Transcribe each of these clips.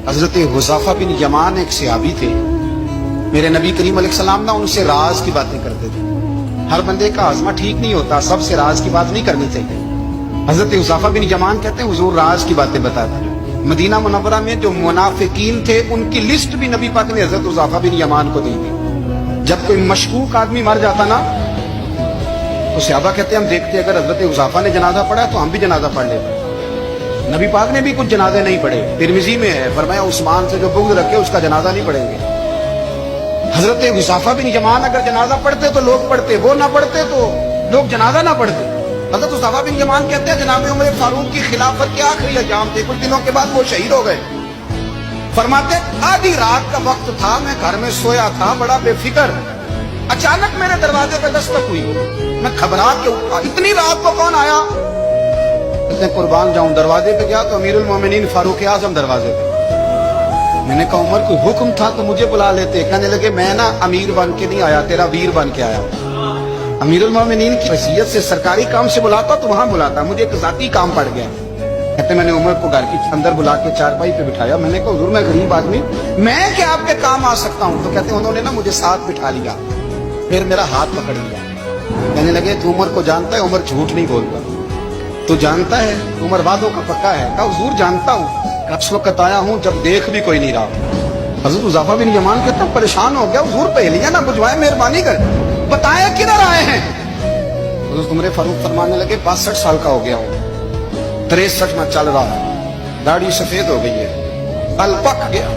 حضرت حذیفہ بن یمان ایک صحابی تھے، میرے نبی کریم علیہ السلام نا ان سے راز کی باتیں کرتے تھے۔ ہر بندے کا ہاضمہ ٹھیک نہیں ہوتا، سب سے راز کی بات نہیں کرنی چاہیے۔ حضرت حذیفہ بن یمان کہتے ہیں حضور راز کی باتیں بتاتے ہیں۔ مدینہ منورہ میں جو منافقین تھے ان کی لسٹ بھی نبی پاک نے حضرت حذیفہ بن یمان کو دی تھی۔ جب کوئی مشکوک آدمی مر جاتا نا تو صحابہ کہتے ہیں ہم دیکھتے اگر حضرت حذیفہ نے جنازہ پڑھا تو ہم بھی جنازہ پڑھ لیتے۔ نبی پاک نے بھی کچھ جنازے نہیں پڑھے، ترمذی میں ہے، فرمایا عثمان سے جو بغض رکھے اس کا جنازہ نہیں پڑھیں گے۔ حضرت حذیفہ بن یمان اگر جنازہ پڑھتے تو لوگ پڑھتے، وہ نہ پڑھتے تو لوگ جنازہ نہ پڑھتے۔ حضرت حذیفہ بن یمان کہتے ہیں جناب عمر فاروق کی خلافت کے آخری ایام تھے، کچھ دنوں کے بعد وہ شہید ہو گئے۔ فرماتے آدھی رات کا وقت تھا، میں گھر میں سویا تھا بڑا بے فکر، اچانک میرے دروازے پہ دستک ہوئی، میں گھبرا کے اٹھا، اتنی رات کو کون آیا؟ اتنے قربان جاؤں، دروازے پہ گیا تو امیر المومنین فاروق اعظم دروازے پہ۔ میں نے کہا عمر کوئی حکم تھا تو مجھے بلا لیتے۔ کہنے لگے میں نا امیر بن کے نہیں آیا، تیرا ویر بن کے آیا۔ امیر المومنین کی حیثیت سے سرکاری کام سے بلاتا تو وہاں بلاتا، مجھے ایک ذاتی کام پڑ گیا۔ کہتے میں نے عمر کو گھر کی اندر بلا کے چارپائی پہ بٹھایا، میں نے کہا حضور میں غریب آدمی، میں کیا آپ کے کام آ سکتا ہوں؟ تو کہتے انہوں نے نا مجھے ساتھ بٹھا لیا، پھر میرا ہاتھ پکڑ لیا، کہنے لگے تو عمر کو جانتا ہے؟ عمر جھوٹ نہیں بولتا۔ تو جانتا ہے؟ عمر وعدوں کا پکا ہے۔ کہا حضور جانتا ہوں، اس وقت آیا ہوں جب دیکھ بھی کوئی نہیں رہا۔ حضرت حذیفہ بن یمان کہتا ہوں پریشان ہو گیا، حضور پہلیاں نہ بجھوائے، مہربانی کر بتائیں کدھر آئے ہیں؟ حضرت عمر فاروق فرمانے لگے 62 سال کا ہو گیا ہوں، 63 میں چل رہا ہے، داڑھی سفید ہو گئی ہے، بل پک گیا،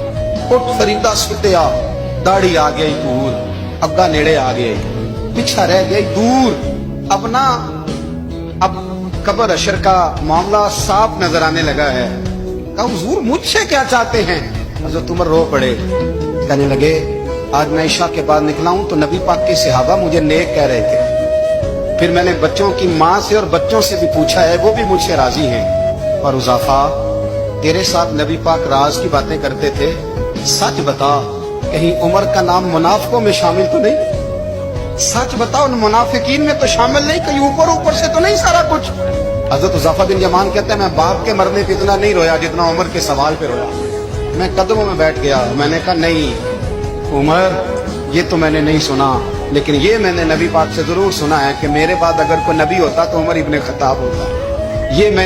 اٹھ فریدہ ستیا، داڑھی آ گئی دور، اگا نیڑے آ گئے، پیچھا رہ گئی دور، اب نا اب قبر اشر کا معاملہ صاف نظر آنے لگا ہے۔ کہا حضور مجھ سے کیا چاہتے ہیں؟ حضرت عمر رو پڑے، کہنے لگے آج میں عشاء کے بعد نکلا ہوں تو نبی پاک کے صحابہ مجھے نیک کہہ رہے تھے، پھر میں نے بچوں کی ماں سے اور بچوں سے بھی پوچھا ہے، وہ بھی مجھ سے راضی ہیں۔ اور حذیفہ تیرے ساتھ نبی پاک راز کی باتیں کرتے تھے، سچ بتا کہیں عمر کا نام منافقوں میں شامل تو نہیں؟ سچ بتا ان منافقین میں تو شامل نہیں، کہیں اوپر سے تو نہیں سارا کچھ؟ حضرت حذیفہ بن یمان کہتے ہیں میں باپ کے مرنے پہ اتنا نہیں رویا جتنا عمر کے سوال پہ رویا۔ میں قدموں میں بیٹھ گیا، میں نے کہا نہیں عمر یہ تو میں نے نہیں سنا، لیکن یہ میں نے نبی پاک سے ضرور سنا ہے کہ میرے بعد اگر کوئی نبی ہوتا تو عمر ابن خطاب ہوتا۔ یہ میں